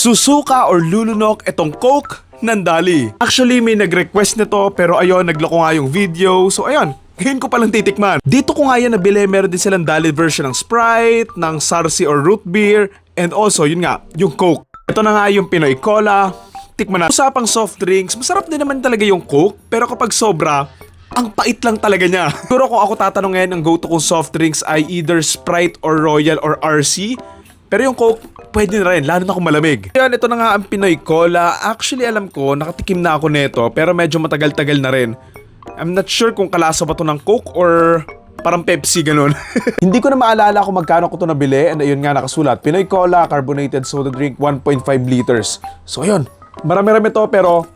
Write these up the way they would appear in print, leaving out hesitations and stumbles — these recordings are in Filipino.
Susuka or lulunok itong Coke ng Dali. Actually, may nag-request nito pero ayun, nagloko nga yung video. So ayun, ngayon ko palang titikman. Dito ko nga yan nabili, meron din silang Dali version ng Sprite, ng Sarsi or root beer, and also yun nga, yung Coke. Ito na nga yung Pinoy Cola. Tikman na. Usapang soft drinks, masarap din naman talaga yung Coke, pero kapag sobra, ang pait lang talaga niya. Siguro kung ako tatanungin, ang go-to kong soft drinks ay either Sprite or Royal or RC. Pero yung Coke, pwede na rin, lalo na kung malamig. Ayan, ito na nga ang Pinoy Cola. Actually, alam ko, nakatikim na ako nito, pero medyo matagal-tagal na rin. I'm not sure kung kalasa ba to ng Coke or parang Pepsi, ganun. Hindi ko na maalala kung magkano ko to nabili. And ayun nga, nakasulat. Pinoy Cola, carbonated soda drink, 1.5 liters. So ayun, marami-rami to, pero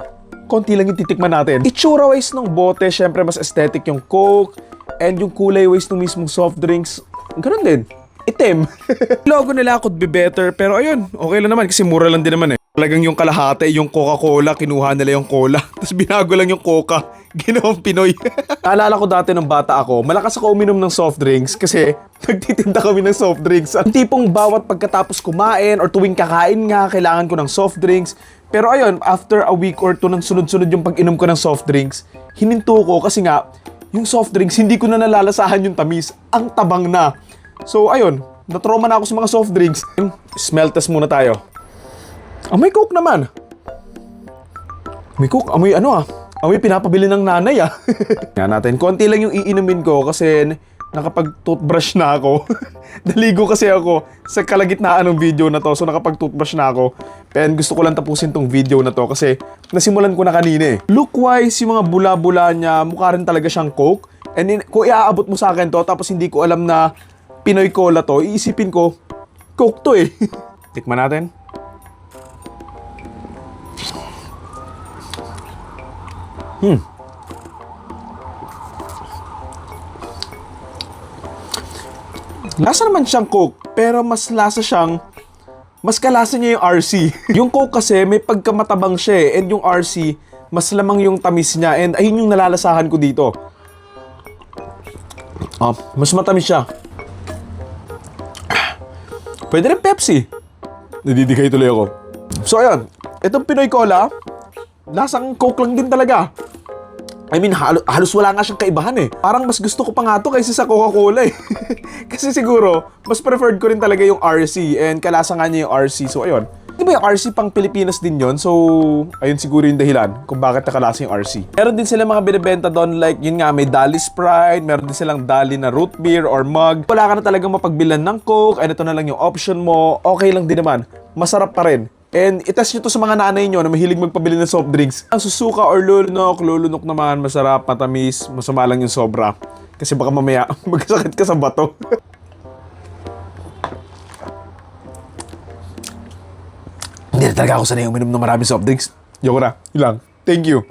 konti lang yung titikman natin. Itsura-wise ng bote, syempre mas aesthetic yung Coke. And yung kulay-wise ng mismong soft drinks, ganun din. Itim. Logo nila could be better, pero ayun, okay lang naman kasi mura lang din naman eh. Talagang yung kalahati, yung Coca-Cola, kinuha nila yung cola. Tapos binago lang yung Coca. Ginawang Pinoy. Naalala ko dati nung bata ako, malakas ako uminom ng soft drinks kasi nagtitinda kami ng soft drinks. Ang tipong bawat pagkatapos kumain or tuwing kakain nga, kailangan ko ng soft drinks. Pero ayun, after a week or two nang sunod-sunod yung pag-inom ko ng soft drinks, hininto ko kasi nga, yung soft drinks, hindi ko na nalalasahan yung tamis. Ang tabang na. So ayun, na-trauma na ako sa mga soft drinks. Smell test muna tayo. Amoy Coke naman. Amoy Coke, amoy ano ah. Amoy pinapabili ng nanay ah. Nga natin, konti lang yung iinumin ko kasi nakapag-toothbrush na ako. Naligo kasi ako sa kalagitnaan ng video na to. So nakapag-toothbrush na ako. And gusto ko lang tapusin tong video na to kasi nasimulan ko na kanina eh. Look-wise, yung mga bula-bula niya, mukha rin talaga siyang Coke. And kung iaabot mo sa akin to, tapos hindi ko alam na Pinoy Cola to, iisipin ko, Coke to eh. Tikman natin. Lasa naman siyang Coke, pero mas kalasa niya yung RC. Yung Coke kasi may pagkamatabang siya eh, and yung RC, mas lamang yung tamis niya, and ayun yung nalalasahan ko dito. Mas matamis siya. Pwede rin Pepsi. Nadidigay tuloy ako. So ayan, itong Pinoy Cola, lasang Coke lang din talaga. I mean, halos wala nga siyang kaibahan eh. Parang mas gusto ko pa nga to kaysa sa Coca-Cola eh. Kasi siguro, mas preferred ko rin talaga yung RC and kalasa nga niya yung RC. So ayun. Di ba yung RC pang Pilipinas din yon? So, ayun siguro yung dahilan kung bakit nakalasa yung RC. Meron din sila mga binibenta doon like, yun nga, may Dali Sprite, meron din silang Dali na root beer or mug. Wala ka na talagang mapagbilan ng Coke, and ito na lang yung option mo. Okay lang din naman. Masarap pa rin. And itest nyo to sa mga nanay nyo na mahilig magpabili ng soft drinks. Ang susuka or lulunok naman, masarap, matamis, masama lang yung sobra. Kasi baka mamaya magkasakit ka sa bato. Hindi na talaga ako sanay uminom ng maraming soft drinks. Yoko na, yun lang. Thank you.